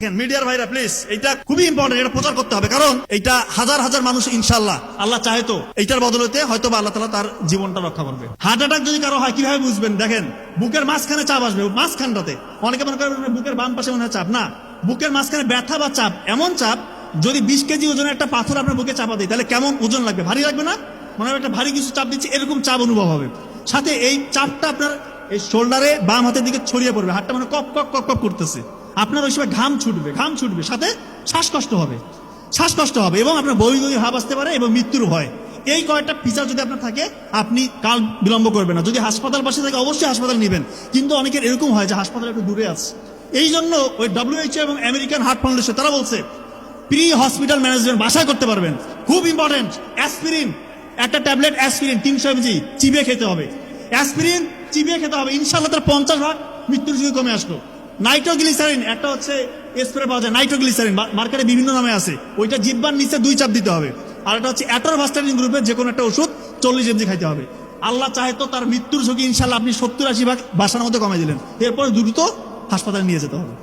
মিডিয়ার ভাইরা প্লিজ, এটা খুবই ইম্পর্টেন্ট, এটা প্রচার করতে হবে, কারণ এটা হাজার হাজার মানুষ ইনশাআল্লাহ আল্লাহ চাহে তো এইটার বদলতে হয়তো আল্লাহ তাআলা তার জীবনটা রক্ষা করবে। হার্ট অ্যাটাক যদি কারো হয় কিভাবে বুঝবেন? দেখেন, বুকের মাঝখানে চাপ আসবে, মাঝখানটাতে। অনেকে মনে করেন বুকের বাম পাশে মনে হয় চাপ, না, বুকের মাঝখানে ব্যথা বা চাপ, এমন চাপ যদি 20 কেজি ওজনের একটা পাথর আপনার বুকে চাপা দেয় তাহলে কেমন ওজন লাগবে? ভারী লাগবে না? মনে হয় একটা ভারী কিছু চাপ দিচ্ছে, এরকম চাপ অনুভব হবে। সাথে এই চাপটা আপনার এই শোল্ডারে বাম হাতের দিকে ছড়িয়ে পড়বে, হাতটা মানে কপ কপ কপ কপ করতেছে, আপনার ওই সময় ঘাম ছুটবে, সাথে শ্বাসকষ্ট হবে এবং আপনার বমি ভাব আসতে পারে এবং মৃত্যুর ভয়। এই কয়েকটা ফিচার যদি আপনার থাকে, আপনি কাল বিলম্ব করবেন না। যদি হাসপাতাল পাশে থাকে অবশ্যই হাসপাতাল নেবেন, কিন্তু অনেকের এরকম হয় যে হাসপাতাল একটু দূরে আছে। এই জন্য ওই WHO এবং আমেরিকান হার্ট ফাউন্ডেশন তারা বলছে প্রি হসপিটাল ম্যানেজমেন্ট বাসায় করতে পারবেন। খুব ইম্পর্টেন্ট, অ্যাসপিরিন, একটা ট্যাবলেট অ্যাসপিরিন 300 mg চিবিয়ে খেতে হবে। অ্যাসপিরিন চিবিয়ে খেতে হবে, ইনশাআল্লাহ তার 50% মৃত্যুর ঝুঁকি কমে আসলো। নাইট্রোগ্লিসারিন একটা হচ্ছে স্প্রে পাওয়া যায়, নাইট্রোগ্লিসারিন মার্কেটে বিভিন্ন নামে আছে, ওইটা জিহ্বার নিচে 2 চাপ দিতে হবে। আর একটা হচ্ছে অ্যাটরভাস্টাটিন গ্রুপের যে কোনো একটা ওষুধ 40 mg খাইতে হবে। আল্লাহ চাহে তো তার মৃত্যুর ঝুঁকি ইনশাআল্লাহ আপনি 70-80% বাসার মধ্যে কমাই দিলেন, এরপর দ্রুত হাসপাতালে নিয়ে যেতে হবে।